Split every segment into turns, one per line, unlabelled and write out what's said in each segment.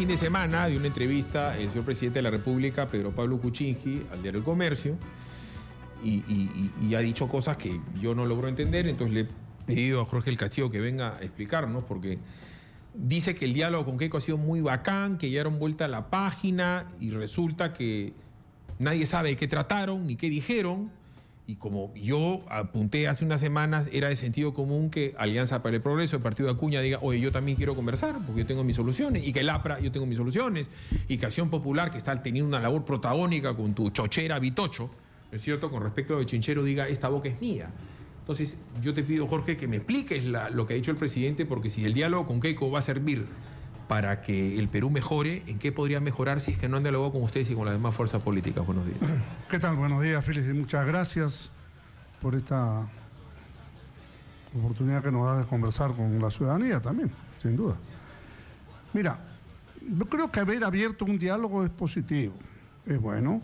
fin de semana dio una entrevista el señor presidente de la República, Pedro Pablo Kuczynski, al diario El Comercio, y ha dicho cosas que yo no logro entender. Entonces le he pedido a Jorge El Castillo que venga a explicarnos, porque dice que el diálogo con Keiko ha sido muy bacán, que ya dieron vuelta a la página y resulta que nadie sabe de qué trataron ni qué dijeron. Y como yo apunté hace unas semanas, era de sentido común que Alianza para el Progreso, el partido de Acuña, diga: oye, yo también quiero conversar porque yo tengo mis soluciones, y que el APRA, yo tengo mis soluciones, y que Acción Popular, que está teniendo una labor protagónica con tu chochera Vitocho, ¿no es cierto?, con respecto a Chinchero, diga: esta boca es mía. Entonces yo te pido, Jorge, que me expliques lo que ha dicho el presidente, porque si el diálogo con Keiko va a servir para que el Perú mejore, ¿en qué podría mejorar si es que no han dialogado con ustedes y con las demás fuerzas políticas? Buenos días.
¿Qué tal? Buenos días, Félix, y muchas gracias por esta oportunidad que nos da de conversar con la ciudadanía también, sin duda. Mira, yo creo que haber abierto un diálogo es positivo, es bueno.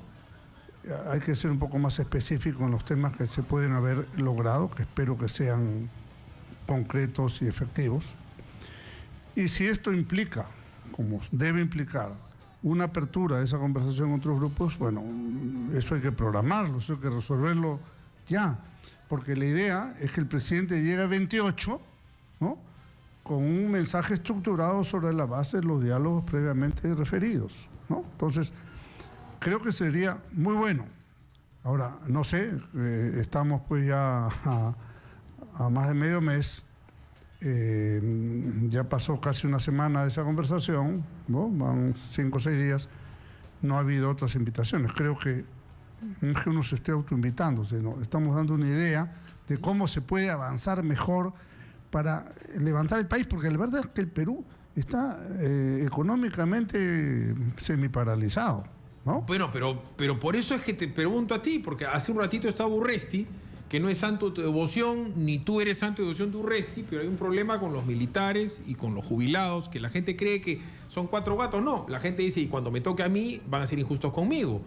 Hay que ser un poco más específico en los temas que se pueden haber logrado, que espero que sean concretos y efectivos. Y si esto implica, como debe implicar, una apertura de esa conversación con otros grupos, bueno, eso hay que programarlo, eso hay que resolverlo ya. Porque la idea es que el presidente llegue a 28, ¿no?, con un mensaje estructurado sobre la base de los diálogos previamente referidos, ¿no? Entonces, creo que sería muy bueno. Ahora, no sé, estamos pues ya a más de medio mes. Ya pasó casi una semana de esa conversación, ¿no? Van 5 o 6 días, no ha habido otras invitaciones. Creo que no es que uno se esté autoinvitándose, ¿no? Estamos dando una idea de cómo se puede avanzar mejor para levantar el país, porque la verdad es que el Perú está económicamente semiparalizado, ¿no?
Bueno, pero por eso es que te pregunto a ti, porque hace un ratito estaba Urresti, que no es santo de devoción, ni tú eres santo de devoción de Urresti, pero hay un problema con los militares y con los jubilados, que la gente cree que son 4 gatos. No, la gente dice: y cuando me toque a mí, van a ser injustos conmigo.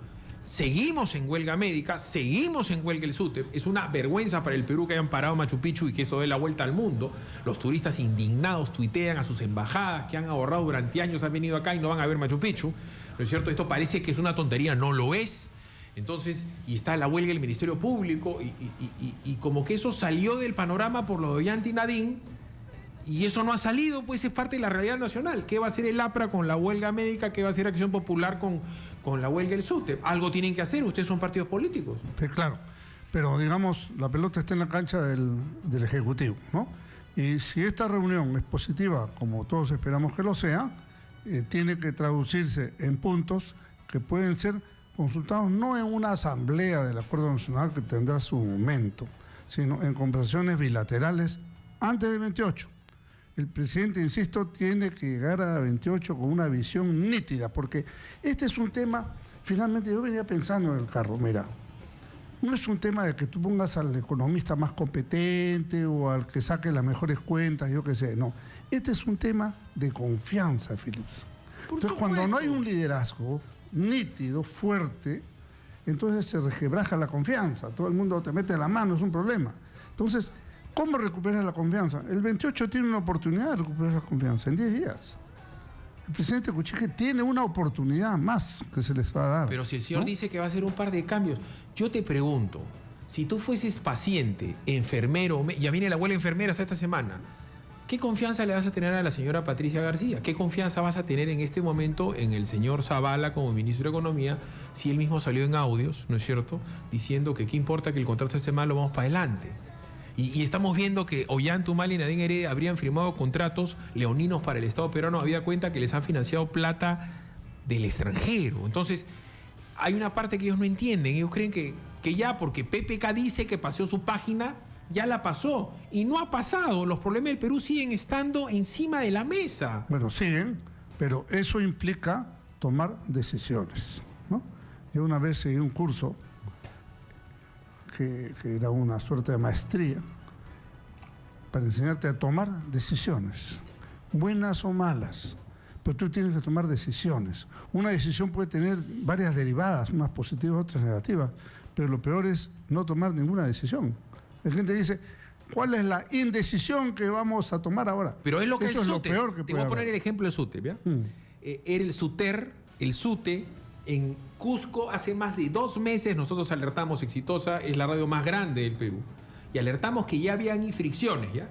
Seguimos en huelga médica, seguimos en huelga el SUTEP. Es una vergüenza para el Perú que hayan parado Machu Picchu y que esto dé la vuelta al mundo. Los turistas indignados tuitean a sus embajadas que han ahorrado durante años, han venido acá y no van a ver Machu Picchu, ¿no es cierto? Esto parece que es una tontería, no lo es. Entonces, y está la huelga del Ministerio Público, y como que eso salió del panorama por lo de Ollanta y Nadine, y eso no ha salido, pues es parte de la realidad nacional. ¿Qué va a hacer el APRA con la huelga médica? ¿Qué va a hacer Acción Popular con la huelga del SUTEP? Algo tienen que hacer, ustedes son partidos políticos.
Sí, claro, pero digamos, la pelota está en la cancha del Ejecutivo, ¿no? Y si esta reunión es positiva, como todos esperamos que lo sea, tiene que traducirse en puntos que pueden ser consultados no en una asamblea del Acuerdo Nacional que tendrá su momento, sino en conversaciones bilaterales antes de 28. El presidente, insisto, tiene que llegar a 28 con una visión nítida, porque este es un tema, finalmente yo venía pensando en el carro, mira, no es un tema de que tú pongas al economista más competente o al que saque las mejores cuentas, yo qué sé, no. Este es un tema de confianza, Philips. Entonces, cuando no hay un liderazgo nítido, fuerte, entonces se resquebraja la confianza, todo el mundo te mete la mano, es un problema. Entonces, ¿cómo recuperas la confianza? El 28 tiene una oportunidad de recuperar la confianza, en 10 días. El presidente Kuczynski tiene una oportunidad más que se les va a dar.
Pero si el señor, ¿no?, dice que va a hacer un par de cambios, yo te pregunto, si tú fueses paciente, enfermero, ya viene la huelga de enfermeras esta semana, ¿qué confianza le vas a tener a la señora Patricia García? ¿Qué confianza vas a tener en este momento en el señor Zavala como ministro de Economía, si él mismo salió en audios, ¿no es cierto?, diciendo que qué importa que el contrato esté mal, lo vamos para adelante? Y estamos viendo que Ollanta Humala y Nadine Heredia habrían firmado contratos leoninos para el Estado peruano, habida cuenta que les han financiado plata del extranjero. Entonces, hay una parte que ellos no entienden. Ellos creen que ya porque PPK dice que pasó su página, ya la pasó. Y no ha pasado. Los problemas del Perú siguen estando encima de la mesa.
Bueno, siguen, pero eso implica tomar decisiones, ¿no? Yo una vez seguí un curso que era una suerte de maestría para enseñarte a tomar decisiones, buenas o malas, pero tú tienes que tomar decisiones. Una decisión puede tener varias derivadas, unas positivas, otras negativas, pero lo peor es no tomar ninguna decisión. La gente dice: ¿cuál es la indecisión que vamos a tomar ahora?
Pero es lo que
eso
el
es
SUTEP.
lo peor que
te
puede
voy a poner
haber.
el ejemplo del SUTEP, ¿ya? era el SUTE, en Cusco hace más de 2 meses. Nosotros alertamos, Exitosa es la radio más grande del Perú, y alertamos que ya habían fricciones, ¿ya?,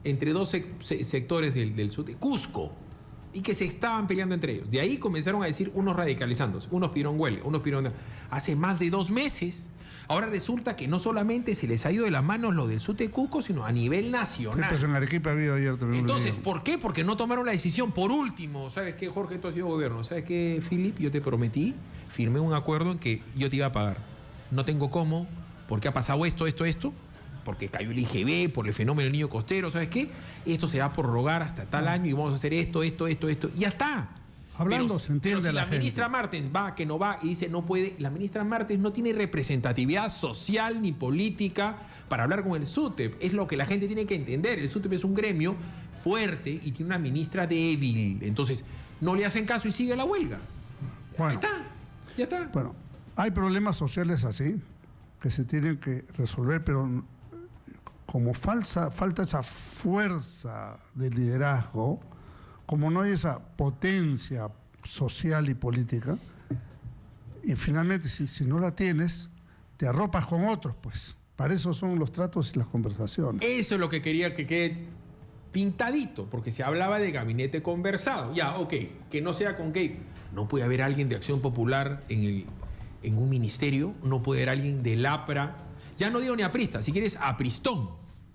entre 2 sectores del SUTE, Cusco, y que se estaban peleando entre ellos. De ahí comenzaron a decir unos radicalizándose, unos pirongüeles, unos pirongüeles. Hace más de 2 meses. Ahora resulta que no solamente se les ha ido de las manos lo del SUTE Cusco, sino a nivel nacional.
Pues en Arequipa ha habido ayer también.
Entonces, ¿por qué? Porque no tomaron la decisión. Por último, ¿sabes qué, Jorge? Tú has sido gobierno. ¿Sabes qué, Philip? Yo te prometí, firmé un acuerdo en que yo te iba a pagar. No tengo cómo, porque ha pasado esto, porque cayó el IGB, por el fenómeno del niño costero, ¿sabes qué? Esto se va a prorrogar hasta tal año y vamos a hacer esto, y ya está.
Hablando, se entiende
pero si
la gente.
Ministra Martens va, que no va, y dice no puede, la ministra Martens no tiene representatividad social ni política para hablar con el SUTEP. Es lo que la gente tiene que entender. El SUTEP es un gremio fuerte y tiene una ministra débil. Entonces, no le hacen caso y sigue la huelga.
Bueno,
ya está.
Bueno, hay problemas sociales así que se tienen que resolver, pero como falta esa fuerza de liderazgo, como no hay esa potencia social y política, y finalmente si no la tienes, te arropas con otros, pues. Para eso son los tratos y las conversaciones.
Eso es lo que quería que quede pintadito, porque se hablaba de gabinete conversado. Ya, ok, que no sea con gay. No puede haber alguien de Acción Popular en un ministerio, no puede haber alguien del APRA. Ya no digo ni aprista, si quieres apristón,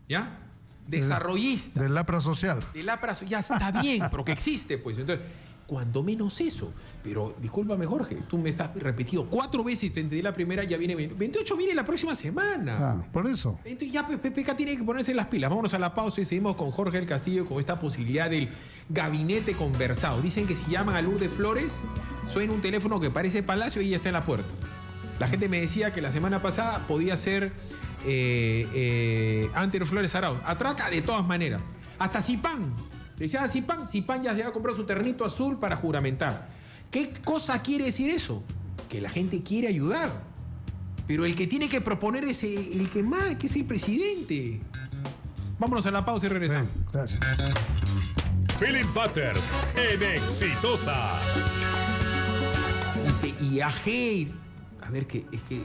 ¿ya? Desarrollista.
Del APRA social.
Del APRA, ya está bien, pero que existe, pues. Entonces, cuando menos eso. Pero, discúlpame, Jorge, tú me estás repetido 4 veces, te entendí la primera, ya viene 28, viene la próxima semana.
Por eso.
Entonces, ya PPK tiene que ponerse las pilas. Vámonos a la pausa y seguimos con Jorge del Castillo con esta posibilidad del gabinete conversado. Dicen que si llaman a Lourdes Flores, suena un teléfono que parece Palacio y ella está en la puerta. La gente me decía que la semana pasada podía ser Antero Flores Arauz. Atraca de todas maneras. Hasta Zipán. Le decía a Zipán ya se va a comprar su ternito azul para juramentar. ¿Qué cosa quiere decir eso? Que la gente quiere ayudar. Pero el que tiene que proponer es el que más, que es el presidente. Vámonos a la pausa y regresamos.
Bien, gracias.
Philip Butters en Exitosa.
Y AG, a ver, que es que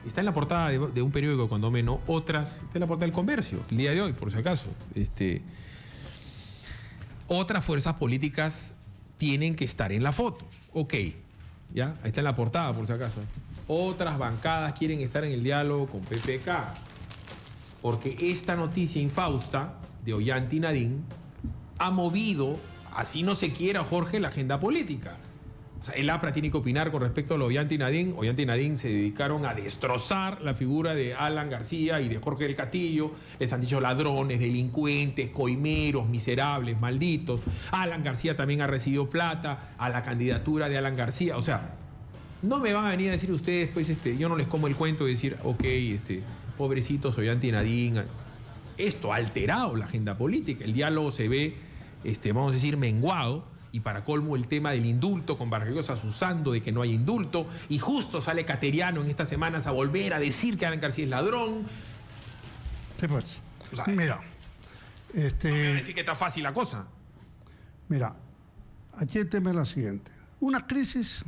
está en la portada de un periódico, cuando menos, otras, está en la portada del Comercio, el día de hoy, por si acaso. Otras fuerzas políticas tienen que estar en la foto. Ok, ya, ahí está en la portada, por si acaso. Otras bancadas quieren estar en el diálogo con PPK. Porque esta noticia infausta de Ollanta y Nadine ha movido, así no se quiera, Jorge, la agenda política. O sea, el APRA tiene que opinar con respecto a lo de Ollanta y Nadine. Ollanta y Nadine se dedicaron a destrozar la figura de Alan García y de Jorge del Castillo. Les han dicho ladrones, delincuentes, coimeros, miserables, malditos. Alan García también ha recibido plata a la candidatura de Alan García. O sea, no me van a venir a decir ustedes, pues, yo no les como el cuento de decir, ok, pobrecitos Ollanta y Nadine. Esto ha alterado la agenda política. El diálogo se ve, vamos a decir, menguado. Y para colmo el tema del indulto, con Vargas Llosa asusando de que no hay indulto, y justo sale Cateriano en estas semanas a volver a decir que Alan García es ladrón.
Sí, pues.
O sea,
mira,
no me va a decir que está fácil la cosa.
Mira, aquí el tema es la siguiente. Una crisis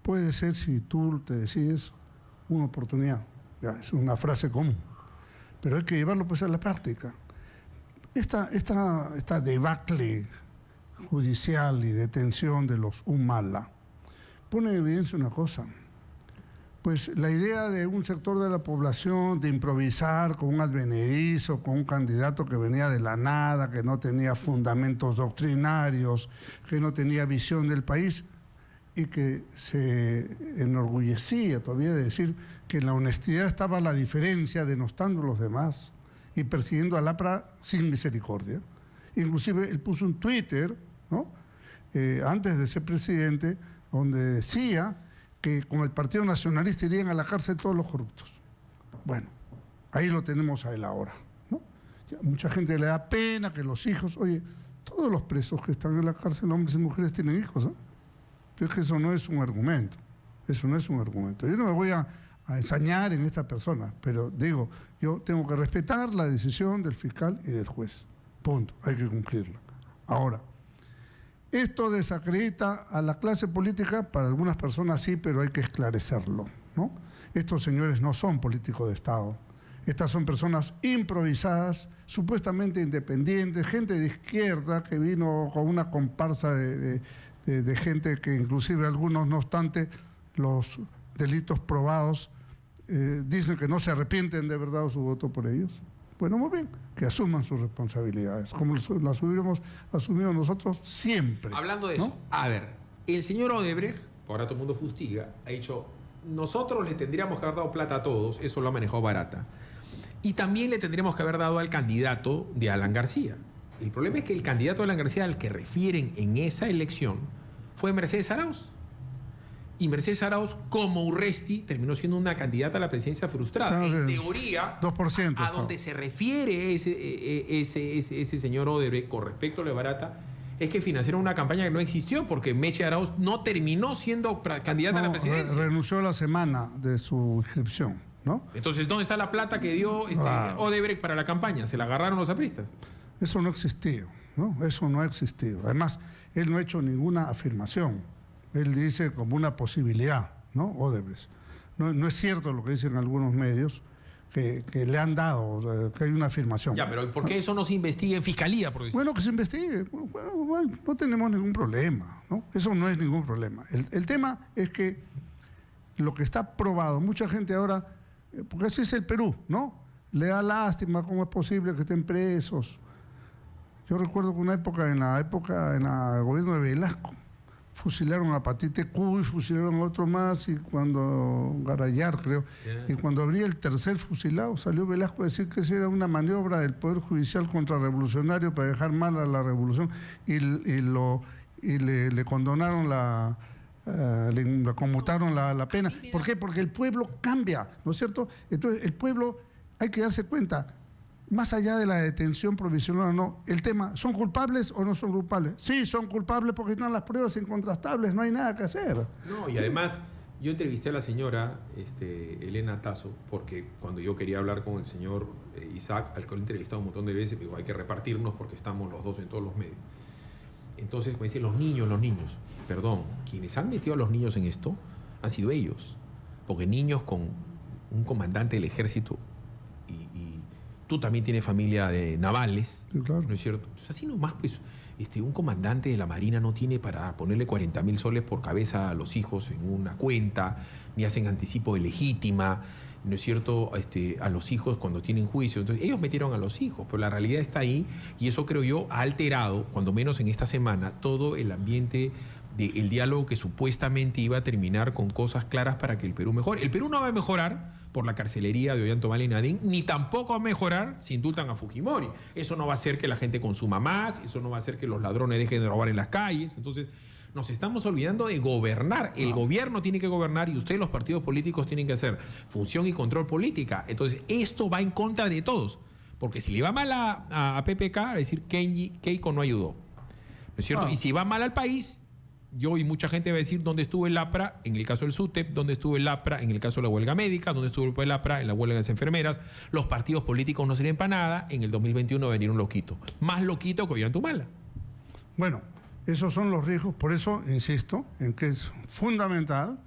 puede ser, si tú te decides, una oportunidad. Ya, es una frase común. Pero hay que llevarlo pues a la práctica. Esta debacle judicial y detención de los Humala pone en evidencia una cosa. Pues la idea de un sector de la población de improvisar con un advenedizo, con un candidato que venía de la nada, que no tenía fundamentos doctrinarios, que no tenía visión del país y que se enorgullecía todavía de decir que en la honestidad estaba la diferencia, denostando a los demás y persiguiendo al APRA sin misericordia. Inclusive él puso un Twitter, ¿no? Antes de ser presidente, donde decía que con el Partido Nacionalista irían a la cárcel todos los corruptos. Bueno, ahí lo tenemos a él ahora, ¿no? Ya, mucha gente le da pena que los hijos, oye, todos los presos que están en la cárcel, hombres y mujeres, tienen hijos, ¿no? Pero es que eso no es un argumento, eso no es un argumento. Yo no me voy a ensañar en esta persona, pero digo, yo tengo que respetar la decisión del fiscal y del juez. Punto, hay que cumplirla. Ahora, Esto desacredita a la clase política, para algunas personas sí, pero hay que esclarecerlo, ¿no? Estos señores no son políticos de Estado. Estas son personas improvisadas, supuestamente independientes, gente de izquierda que vino con una comparsa de gente que inclusive algunos, no obstante los delitos probados, dicen que no se arrepienten de verdad de su voto por ellos. Bueno, muy bien, que asuman sus responsabilidades, como las hubiéramos asumido nosotros siempre.
Hablando de
¿no?
eso, a ver, el señor Odebrecht, ahora todo el mundo fustiga, ha dicho, nosotros le tendríamos que haber dado plata a todos, eso lo ha manejado Barata, y también le tendríamos que haber dado al candidato de Alan García. El problema es que el candidato de Alan García al que refieren en esa elección fue Mercedes Arauz. Y Mercedes Arauz, como Urresti, terminó siendo una candidata a la presidencia frustrada. En teoría,
2%,
a donde se refiere ese señor Odebrecht con respecto a lo de Barata, es que financiaron una campaña que no existió porque Meche Arauz no terminó siendo candidata a la presidencia.
Renunció la semana de su inscripción, ¿no?
Entonces, ¿dónde está la plata que dio Odebrecht para la campaña? ¿Se la agarraron los apristas?
Eso no ha existido, ¿no? Eso no ha existido. Además, él no ha hecho ninguna afirmación. Él dice como una posibilidad, ¿no? Odebrecht. No es cierto lo que dicen algunos medios, que le han dado, o sea, que hay una afirmación.
Ya, pero ¿por qué eso no se investiga en fiscalía?
Bueno, que se investigue. Bueno, no tenemos ningún problema, ¿no? Eso no es ningún problema. El tema es que lo que está probado, mucha gente ahora, porque así es el Perú, ¿no? Le da lástima cómo es posible que estén presos. Yo recuerdo que una época, en el gobierno de Velasco, fusilaron a Patite Cuy, fusilaron a otro más, y cuando Garayar, creo, y cuando habría el tercer fusilado, salió Velasco a decir que esa era una maniobra del Poder Judicial contrarrevolucionario para dejar mal a la revolución, y le condonaron le conmutaron la pena. ¿Por qué? Porque el pueblo cambia, ¿no es cierto? Entonces, el pueblo, hay que darse cuenta, más allá de la detención provisional o no, el tema, ¿son culpables o no son culpables? Sí, son culpables porque están las pruebas incontrastables, no hay nada que hacer.
No, y además, yo entrevisté a la señora Elena Tasso, porque cuando yo quería hablar con el señor Isaac, al que lo he entrevistado un montón de veces, digo, hay que repartirnos porque estamos los dos en todos los medios. Entonces me dicen, los niños, perdón, quienes han metido a los niños en esto han sido ellos, porque niños con un comandante del ejército y tú también tienes familia de navales,
sí, claro.
¿No es cierto? Entonces, así nomás, pues, un comandante de la Marina no tiene para ponerle 40.000 soles por cabeza a los hijos en una cuenta, ni hacen anticipo de legítima, ¿no es cierto?, a los hijos cuando tienen juicio. Entonces, ellos metieron a los hijos, pero la realidad está ahí, y eso, creo yo, ha alterado, cuando menos en esta semana, todo el ambiente del diálogo que supuestamente iba a terminar con cosas claras para que el Perú mejore. El Perú no va a mejorar por la carcelería de Ollanta Humala y Nadine, ni tampoco va a mejorar si indultan a Fujimori. Eso no va a hacer que la gente consuma más, eso no va a hacer que los ladrones dejen de robar en las calles. Entonces, nos estamos olvidando de gobernar. El gobierno tiene que gobernar y ustedes, los partidos políticos, tienen que hacer función y control política. Entonces, esto va en contra de todos. Porque si le va mal a PPK, a decir Keiko no ayudó, ¿no es cierto? Y si va mal al país, yo y mucha gente va a decir dónde estuvo el APRA en el caso del SUTEP, dónde estuvo el APRA en el caso de la huelga médica, dónde estuvo el APRA en la huelga de las enfermeras. Los partidos políticos no sirven para nada. En el 2021 venir un loquito. Más loquito que Ollanta Humala.
Bueno, esos son los riesgos. Por eso insisto en que es fundamental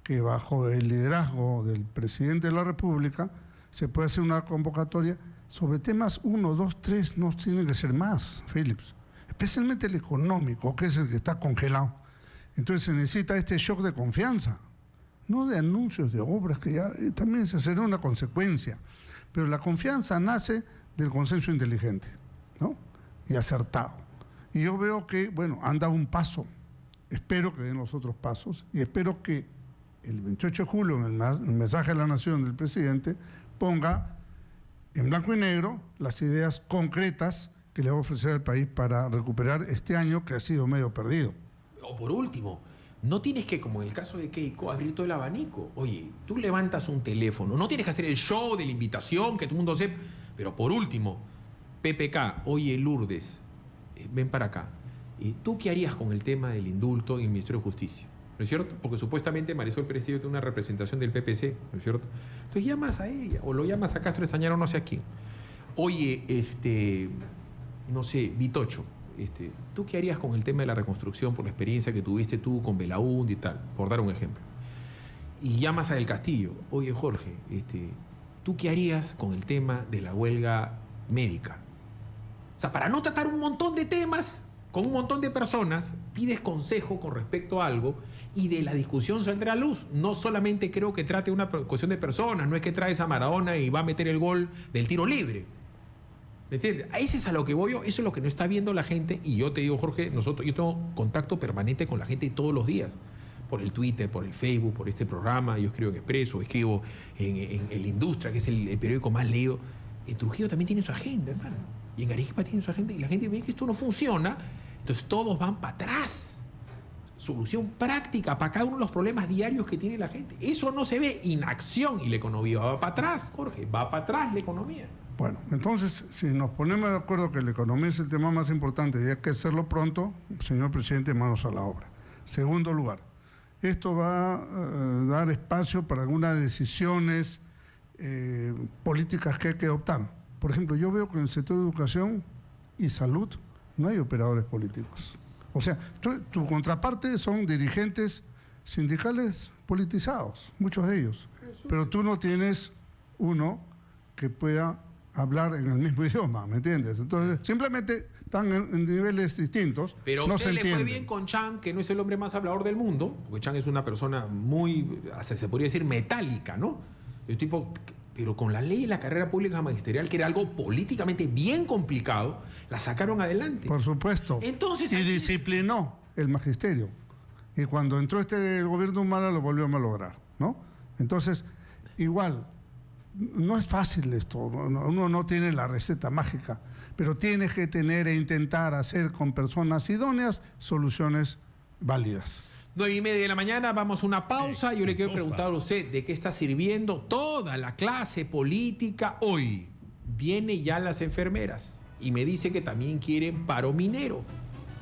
que bajo el liderazgo del presidente de la República se pueda hacer una convocatoria sobre temas 1, 2, 3, no tienen que ser más, Philips. Especialmente el económico, que es el que está congelado. Entonces se necesita este shock de confianza, no de anuncios de obras, que ya también se será una consecuencia. Pero la confianza nace del consenso inteligente, ¿no? Y acertado. Y yo veo que, bueno, han dado un paso. Espero que den los otros pasos y espero que el 28 de julio, en el mensaje a la Nación del presidente, ponga en blanco y negro las ideas concretas que le va a ofrecer al país para recuperar este año que ha sido medio perdido.
O por último, no tienes que, como en el caso de Keiko, abrir todo el abanico. Oye, tú levantas un teléfono, no tienes que hacer el show de la invitación, que todo el mundo sepa, pero por último, PPK, oye, Lourdes, ven para acá. ¿Tú qué harías con el tema del indulto en el Ministerio de Justicia? ¿No es cierto? Porque supuestamente Marisol Pérez tiene una representación del PPC, ¿no es cierto? Entonces llamas a ella, o lo llamas a Castro Estañaro, no sé a quién. Oye, no sé, Vitocho, ¿tú qué harías con el tema de la reconstrucción por la experiencia que tuviste tú con Belaúnde y tal? Por dar un ejemplo. Y llamas a Del Castillo. Oye, Jorge, ¿tú qué harías con el tema de la huelga médica? O sea, para no tratar un montón de temas con un montón de personas, pides consejo con respecto a algo y de la discusión saldrá a luz. No solamente creo que trate una cuestión de personas, no es que traes a Maradona y va a meter el gol del tiro libre. ¿Me entiendes? A ese es a lo que voy yo, eso es lo que no está viendo la gente. Y yo te digo, Jorge, yo tengo contacto permanente con la gente todos los días. Por el Twitter, por el Facebook, por este programa. Yo escribo en Expreso, escribo en La Industria, que es el periódico más leído. En Trujillo también tiene su agenda, hermano. Y en Arequipa tiene su agenda. Y la gente ve que esto no funciona. Entonces todos van para atrás. Solución práctica para cada uno de los problemas diarios que tiene la gente. Eso no se ve. Inacción. Y la economía va para atrás, Jorge. Va para atrás la economía.
Bueno, entonces, si nos ponemos de acuerdo que la economía es el tema más importante y hay que hacerlo pronto, señor presidente, manos a la obra. Segundo lugar, esto va a dar espacio para algunas decisiones políticas que hay que adoptar. Por ejemplo, yo veo que en el sector de educación y salud no hay operadores políticos. O sea, tu contraparte son dirigentes sindicales politizados, muchos de ellos. Pero tú no tienes uno que pueda hablar en el mismo idioma, ¿me entiendes? Entonces, simplemente están en niveles distintos.
Pero
no
usted
se
le fue
entienden.
bien con Chan, que no es el hombre más hablador del mundo, porque Chan es una persona muy, se podría decir, metálica, ¿no? El tipo, pero con la ley de la carrera pública magisterial, que era algo políticamente bien complicado, la sacaron adelante.
Por supuesto.
Entonces,
y
aquí
disciplinó el magisterio. Y cuando entró el gobierno Humala lo volvió a malograr, ¿no? Entonces, igual, no es fácil esto, uno no tiene la receta mágica, pero tienes que tener e intentar hacer con personas idóneas soluciones válidas.
9:30 de la mañana, vamos a una pausa. Yo le quiero
Exitosa.
preguntar a usted de qué está sirviendo toda la clase política hoy. Vienen ya las enfermeras y me dice que también quieren paro minero.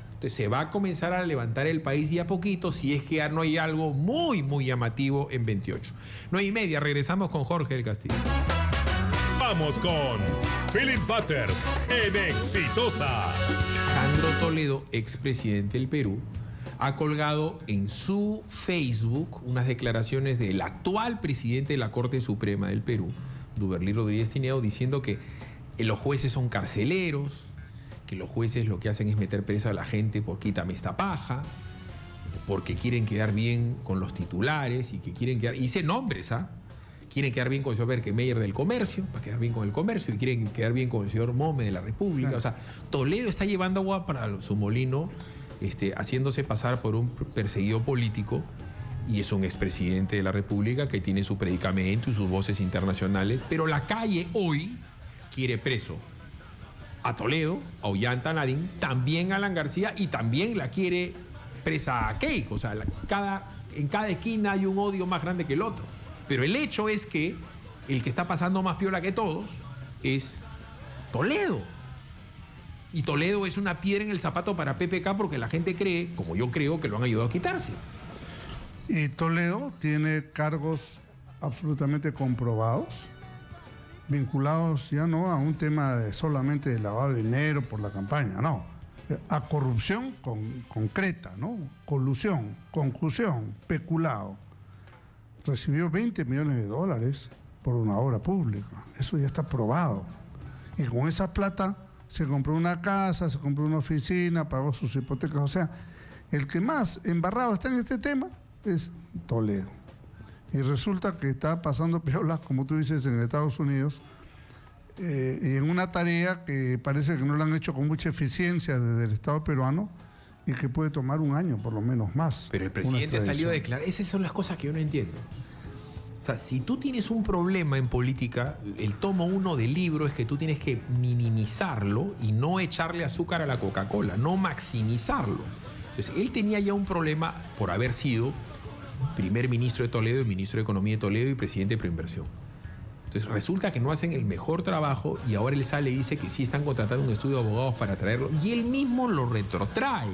Entonces se va a comenzar a levantar el país de a poquito si es que ya no hay algo muy, muy llamativo en 28. 9:30, regresamos con Jorge del Castillo.
Vamos con Philip Butters en Exitosa.
Alejandro Toledo, expresidente del Perú, ha colgado en su Facebook unas declaraciones del actual presidente de la Corte Suprema del Perú, Duberlí Rodríguez Tineo, diciendo que los jueces son carceleros, que los jueces lo que hacen es meter presa a la gente por quítame esta paja, porque quieren quedar bien con los titulares y que quieren quedar, y dice nombres, quieren quedar bien con el señor Berkemeyer del Comercio, para quedar bien con el comercio, y quieren quedar bien con el señor Mome de la República. O sea, Toledo está llevando agua para su molino, haciéndose pasar por un perseguido político, y es un expresidente de la República que tiene su predicamento y sus voces internacionales, pero la calle hoy quiere preso a Toledo, a Ollanta Nadine, también a Alan García, y también la quiere presa a Keiko. O sea, en cada esquina hay un odio más grande que el otro. Pero el hecho es que el que está pasando más piola que todos es Toledo. Y Toledo es una piedra en el zapato para PPK porque la gente cree, como yo creo, que lo han ayudado a quitarse.
Y Toledo tiene cargos absolutamente comprobados, vinculados ya no a un tema solamente de lavado de dinero por la campaña, no, a corrupción concreta, ¿no? Colusión, concusión, peculado. Recibió $20 millones por una obra pública, eso ya está probado. Y con esa plata se compró una casa, se compró una oficina, pagó sus hipotecas. O sea, el que más embarrado está en este tema es Toledo. Y resulta que está pasando piolas, como tú dices, en Estados Unidos, y en una tarea que parece que no la han hecho con mucha eficiencia desde el Estado peruano y que puede tomar un año, por lo menos más.
Pero el presidente ha salido a declarar. Esas son las cosas que yo no entiendo. O sea, si tú tienes un problema en política, el tomo 1 del libro es que tú tienes que minimizarlo y no echarle azúcar a la Coca-Cola, no maximizarlo. Entonces, él tenía ya un problema por haber sido primer ministro de Toledo y ministro de Economía de Toledo y presidente de Proinversión. Entonces resulta que no hacen el mejor trabajo y ahora él sale y dice que sí están contratando un estudio de abogados para traerlo y él mismo lo retrotrae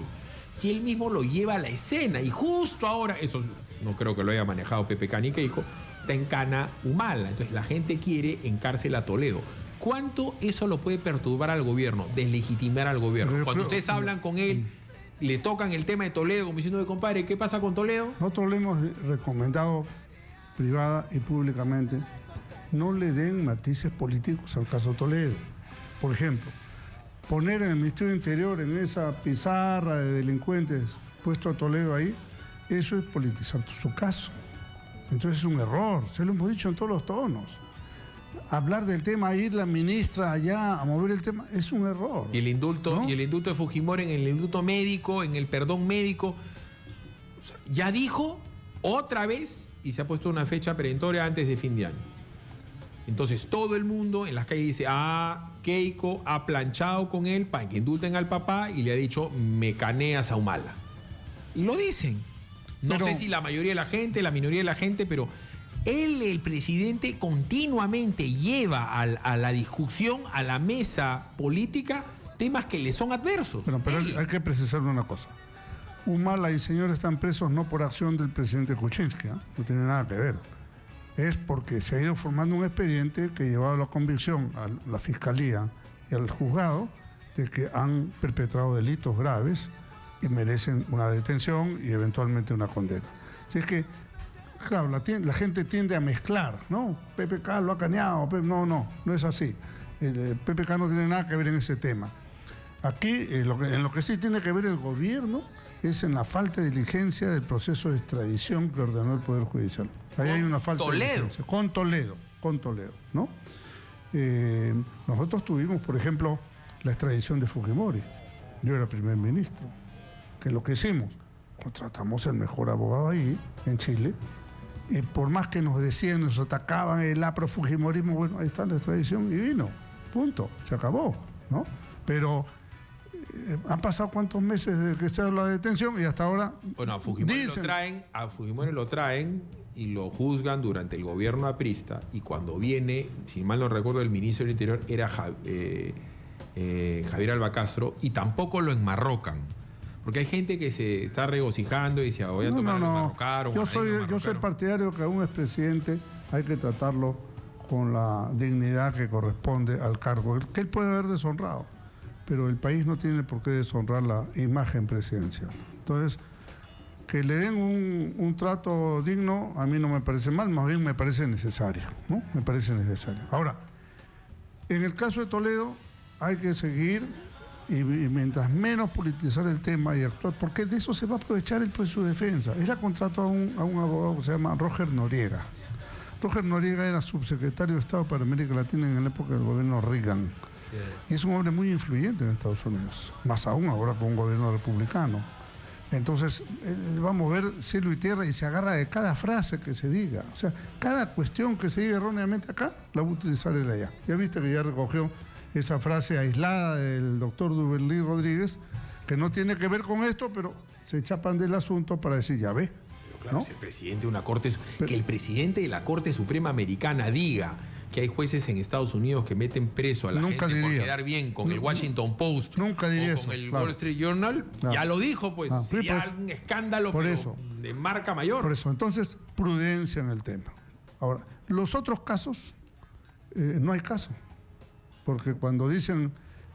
y él mismo lo lleva a la escena y justo ahora, eso no creo que lo haya manejado PPK ni Keiko, está en cana Humala. Entonces la gente quiere en cárcel a Toledo. ¿Cuánto eso lo puede perturbar al gobierno, deslegitimar al gobierno? Cuando ustedes hablan con él, le tocan el tema de Toledo, como diciendo, compadre, ¿qué pasa con Toledo?
Nosotros le hemos recomendado privada y públicamente, no le den matices políticos al caso Toledo. Por ejemplo, poner en el Ministerio del Interior, en esa pizarra de delincuentes, puesto a Toledo ahí, eso es politizar su caso. Entonces es un error, se lo hemos dicho en todos los tonos. Hablar del tema, ir la ministra allá a mover el tema, es un error.
Y el indulto,
¿no?
Y el indulto de Fujimori en el indulto médico, en el perdón médico, o sea, ya dijo otra vez y se ha puesto una fecha perentoria antes de fin de año. Entonces todo el mundo en las calles dice, Keiko ha planchado con él para que indulten al papá y le ha dicho, me caneas a Humala. Y lo dicen. No sé si la mayoría de la gente, la minoría de la gente, pero él, el presidente, continuamente lleva a la discusión, a la mesa política, temas que le son adversos.
Pero hay que precisar una cosa. Humala y señor están presos no por acción del presidente Kuczynski, ¿eh? No tiene nada que ver. Es porque se ha ido formando un expediente que ha llevado la convicción a la Fiscalía y al juzgado de que han perpetrado delitos graves y merecen una detención y eventualmente una condena. Así es que, claro, la gente tiende a mezclar, ¿no? PPK lo ha caneado, no es así. El PPK no tiene nada que ver en ese tema. Aquí, en lo que sí tiene que ver el gobierno es en la falta de diligencia del proceso de extradición que ordenó el Poder Judicial. Ahí hay una falta de diligencia. Con Toledo, ¿no? Nosotros tuvimos, por ejemplo, la extradición de Fujimori. Yo era primer ministro. ¿Qué es lo que hicimos? Contratamos el mejor abogado ahí, en Chile, y por más que nos decían, nos atacaban el aprofujimorismo, bueno, ahí está la extradición y vino, punto, se acabó, ¿no? Pero han pasado cuántos meses desde que se habla de detención y hasta ahora...
Bueno, a Fujimori lo traen y lo juzgan durante el gobierno aprista, y cuando viene, si mal no recuerdo, el ministro del Interior era Javier Albacastro, y tampoco lo enmarrocan. Porque hay gente que se está regocijando y dice, voy a tomar lo enmarrocaron.
Yo soy partidario que a un expresidente hay que tratarlo con la dignidad que corresponde al cargo, que él puede haber deshonrado, pero el país no tiene por qué deshonrar la imagen presidencial. Entonces, que le den un trato digno, a mí no me parece mal, más bien me parece necesario, ¿no? Me parece necesario. Ahora, en el caso de Toledo, hay que seguir y mientras menos politizar el tema y actuar, porque de eso se va a aprovechar el pues, su defensa. Él ha contratado a un abogado que se llama Roger Noriega. Roger Noriega era subsecretario de Estado para América Latina en la época del gobierno Reagan. Y es un hombre muy influyente en Estados Unidos, más aún ahora con un gobierno republicano. Entonces, va a mover cielo y tierra y se agarra de cada frase que se diga. O sea, cada cuestión que se diga erróneamente acá, la va a utilizar él allá. Ya viste que ya recogió esa frase aislada del doctor Duberlí Rodríguez, que no tiene que ver con esto, pero se chapan del asunto para decir, ya ve.
Pero claro,
¿no?
Si el presidente de una corte, que el presidente de la Corte Suprema Americana diga que hay jueces en Estados Unidos que meten preso a la gente por quedar bien con el Washington Post
nunca diría
o
eso,
con el
claro.
Wall Street Journal,
Claro.
Ya lo dijo, pues sería
pues,
un escándalo
por
pero
eso.
de marca mayor.
Por eso, entonces, prudencia en el tema. Ahora, los otros casos, no hay caso. Porque cuando dicen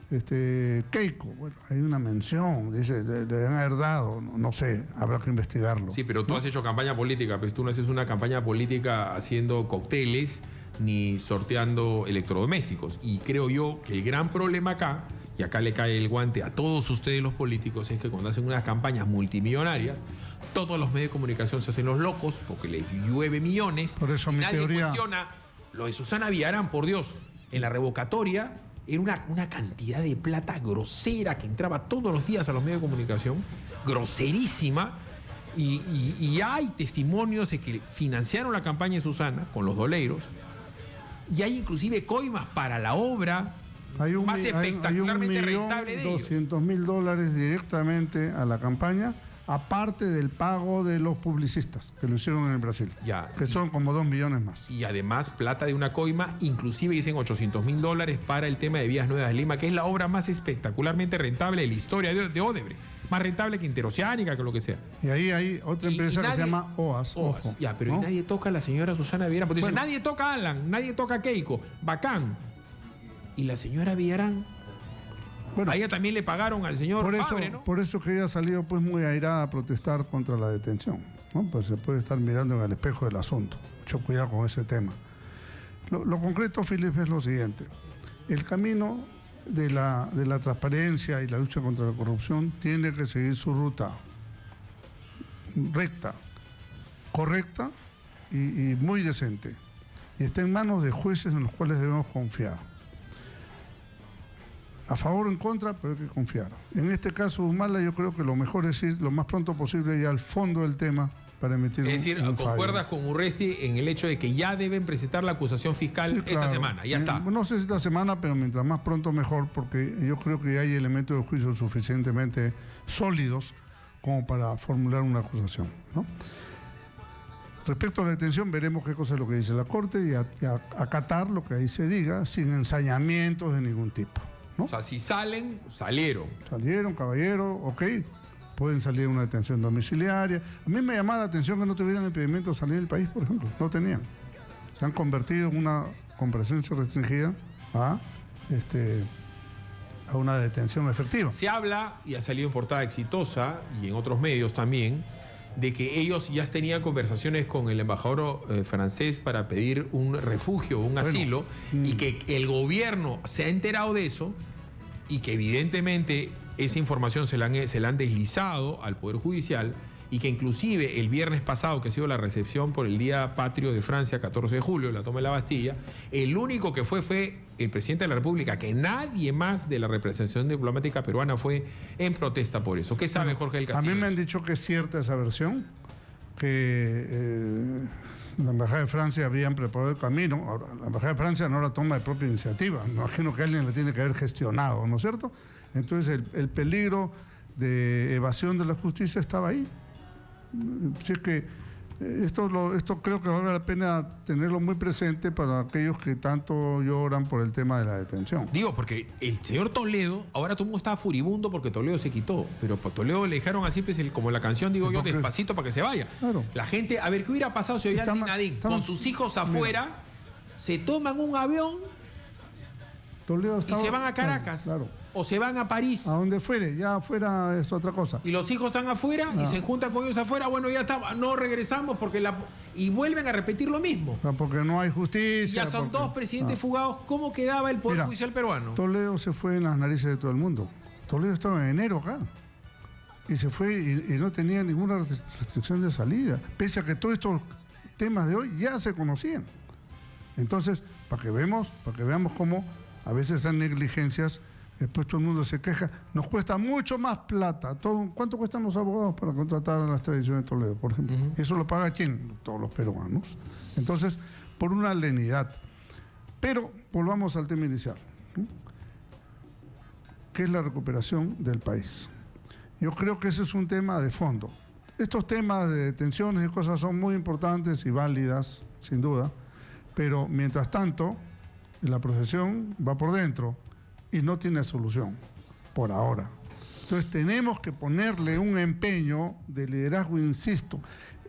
Keiko, bueno, hay una mención, dice, le han haber dado, no sé, habrá que investigarlo.
Sí, pero tú has hecho campaña política, pues tú no haces una campaña política haciendo cócteles ni sorteando electrodomésticos. Y creo yo que el gran problema acá, y acá le cae el guante a todos ustedes los políticos, es que cuando hacen unas campañas multimillonarias, todos los medios de comunicación se hacen los locos porque les llueve millones.
Por eso
y
mi
nadie
teoría...
cuestiona lo de Susana Villarán, por Dios. En la revocatoria era una cantidad de plata grosera que entraba todos los días a los medios de comunicación, groserísima, y hay testimonios de que financiaron la campaña de Susana con los doleiros, y hay inclusive coimas para la obra más espectacularmente rentable de ellos.
$1.200.000 directamente a la campaña, aparte del pago de los publicistas que lo hicieron en el Brasil, que son como 2 millones más.
Y además plata de una coima, inclusive dicen $800.000 para el tema de Vías Nuevas de Lima, que es la obra más espectacularmente rentable de la historia de Odebrecht. Más rentable que Interoceánica, que lo que sea.
Y ahí hay otra empresa que se llama OAS. Ojo,
ya, pero
¿no?
nadie toca a la señora Susana Villarán. Porque dice, nadie toca a Alan, nadie toca a Keiko. Bacán. ¿Y la señora Villarán?
Bueno,
a ella también le pagaron al señor Fabre, ¿no?
Por eso que ella ha salido pues muy airada a protestar contra la detención, ¿no? Pues se puede estar mirando en el espejo del asunto. Mucho cuidado con ese tema. Lo concreto, Felipe, es lo siguiente. El camino de la transparencia y la lucha contra la corrupción tiene que seguir su ruta recta, correcta y muy decente. Y está en manos de jueces en los cuales debemos confiar. A favor o en contra, pero hay que confiar. En este caso, Humala, yo creo que lo mejor es ir lo más pronto posible ya al fondo del tema para emitir
Es decir, ¿concuerdas con Urresti en el hecho de que ya deben presentar la acusación fiscal esta semana? Ya está.
No sé si esta semana, pero mientras más pronto mejor, porque yo creo que ya hay elementos de juicio suficientemente sólidos como para formular una acusación, ¿no? Respecto a la detención, veremos qué cosa es lo que dice la Corte y acatar lo que ahí se diga sin ensañamientos de ningún tipo, ¿no?
O sea, si salen, salieron.
Salieron, caballero, ok. Pueden salir de una detención domiciliaria. A mí me llamaba la atención que no tuvieran impedimento de salir del país, por ejemplo. No tenían. Se han convertido en una comparecencia restringida a una detención efectiva.
Se habla, y ha salido en Portada Exitosa y en otros medios también, de que ellos ya tenían conversaciones con el embajador francés para pedir un refugio, un asilo, y que el gobierno se ha enterado de eso y que evidentemente esa información se la han deslizado al Poder Judicial y que inclusive el viernes pasado, que ha sido la recepción por el Día Patrio de Francia, 14 de julio, la toma de la Bastilla, el único que fue el presidente de la República, que nadie más de la representación diplomática peruana fue en protesta por eso. ¿Qué sabe Jorge del Castillo?
A mí me han dicho que es cierta esa versión, que la Embajada de Francia habían preparado el camino. Ahora, la Embajada de Francia no la toma de propia iniciativa. Me imagino que alguien la tiene que haber gestionado, ¿no es cierto? Entonces el peligro de evasión de la justicia estaba ahí. Así que esto creo que vale la pena tenerlo muy presente para aquellos que tanto lloran por el tema de la detención.
Digo, porque el señor Toledo, ahora todo el mundo está furibundo porque Toledo se quitó, pero por Toledo le dejaron así, pues, como la canción, digo yo, despacito para que se vaya.
Claro.
La gente, a ver, ¿qué hubiera pasado si Ollanta y Nadine, con sus hijos afuera, se toman un avión y se van a Caracas? Claro. O se van a París.
A donde fuere, ya afuera es otra cosa.
Y los hijos están afuera y se juntan con ellos afuera, bueno, ya está, no regresamos porque y vuelven a repetir lo mismo.
No, porque no hay justicia.
Y ya son dos presidentes fugados. ¿Cómo quedaba el Poder Judicial peruano?
Toledo se fue en las narices de todo el mundo. Toledo estaba en enero acá. Y se fue y no tenía ninguna restricción de salida. Pese a que todos estos temas de hoy ya se conocían. Entonces, para que veamos cómo a veces esas negligencias. Después todo el mundo se queja. Nos cuesta mucho más plata. ¿Cuánto cuestan los abogados para contratar a las tradiciones de Toledo, por ejemplo? ¿Eso lo paga quién? Todos los peruanos. Entonces, por una lenidad. Pero volvamos al tema inicial, ¿no? ¿Qué es la recuperación del país? Yo creo que ese es un tema de fondo. Estos temas de detenciones y cosas son muy importantes y válidas, sin duda. Pero mientras tanto, la procesión va por dentro. Y no tiene solución, por ahora. Entonces tenemos que ponerle un empeño de liderazgo, insisto.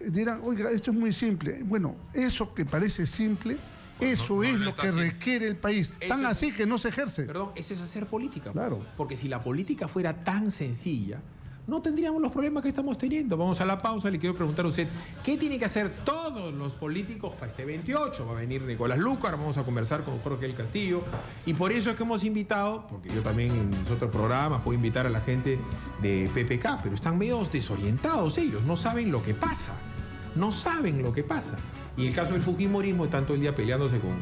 Dirán, oiga, esto es muy simple. Bueno, eso que parece simple, eso es lo que requiere el país. Tan así que no se ejerce.
Perdón, eso es hacer política.
Claro.
Pues. Porque si la política fuera tan sencilla, no tendríamos los problemas que estamos teniendo. Vamos a la pausa. Le quiero preguntar a usted, ¿qué tiene que hacer todos los políticos para este 28? Va a venir Nicolás Lucar, vamos a conversar con Jorge del Castillo. Y por eso es que hemos invitado, porque yo también en mis otros programas puedo invitar a la gente de PPK, pero están medio desorientados ellos, no saben lo que pasa. No saben lo que pasa. Y el caso del fujimorismo, están todo el día peleándose con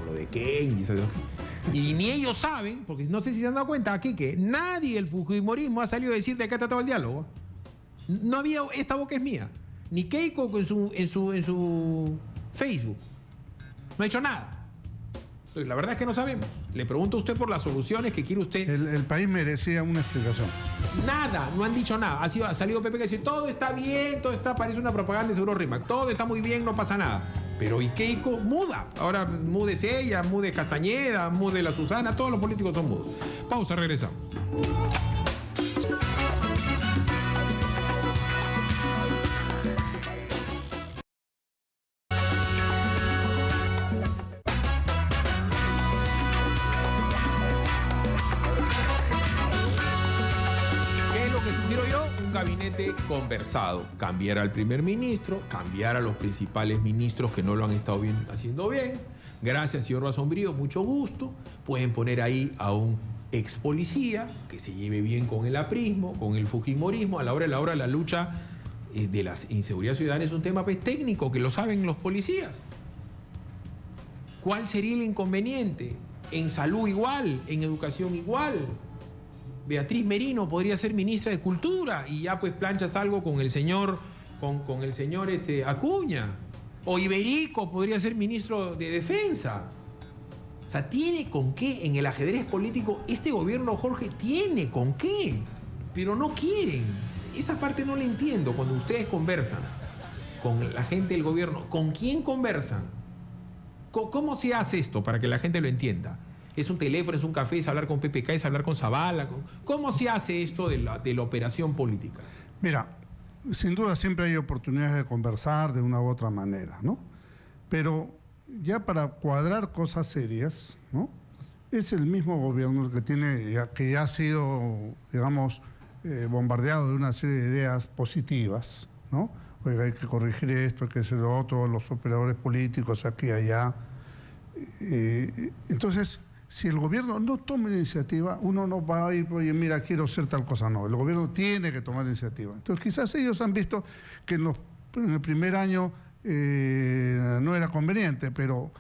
lo de Keynes. Y ni ellos saben, porque no sé si se han dado cuenta aquí que nadie del fujimorismo ha salido a decir de qué trataba el diálogo. No había, esta boca es mía. Ni Keiko en su Facebook. No ha hecho nada. Entonces, la verdad es que no sabemos. Le pregunto a usted por las soluciones que quiere usted.
El país merecía una explicación.
Nada, no han dicho nada. Ha salido Pepe que dice, todo está bien, todo está, parece una propaganda de Seguro Rimac. Todo está muy bien, no pasa nada. Pero ¿y Keiko? Muda. Ahora múdese ella, mude Castañeda, mude la Susana, todos los políticos son mudos. Pausa, regresamos. gabinete conversado. Cambiar al primer ministro, cambiar a los principales ministros que no lo han estado haciendo bien. Gracias, señor Basombrío, mucho gusto. Pueden poner ahí a un ex policía que se lleve bien con el aprismo, con el fujimorismo. A la hora de la hora, la lucha de la inseguridad ciudadana es un tema técnico que lo saben los policías. ¿Cuál sería el inconveniente? En salud igual, en educación igual. Beatriz Merino podría ser ministra de Cultura y ya pues planchas algo con el señor, con el señor Acuña. O Iberico podría ser ministro de Defensa. O sea, tiene con qué en el ajedrez político. Este gobierno, Jorge, tiene con qué, pero no quieren. Esa parte no la entiendo. Cuando ustedes conversan con la gente del gobierno, ¿con quién conversan? ¿Cómo se hace esto para que la gente lo entienda? ¿Es un teléfono, es un café, es hablar con PPK, es hablar con Zavala? ¿Cómo se hace esto de la operación política?
Mira, sin duda siempre hay oportunidades de conversar de una u otra manera, ¿no? Pero ya para cuadrar cosas serias, ¿no? Es el mismo gobierno el que ya ha sido, digamos, bombardeado de una serie de ideas positivas, ¿no? Oiga, hay que corregir esto, hay que hacer lo otro, los operadores políticos aquí y allá. Entonces, si el gobierno no toma iniciativa, uno no va a ir, oye, mira, quiero hacer tal cosa. No, el gobierno tiene que tomar iniciativa. Entonces, quizás ellos han visto que en el primer año no era conveniente, pero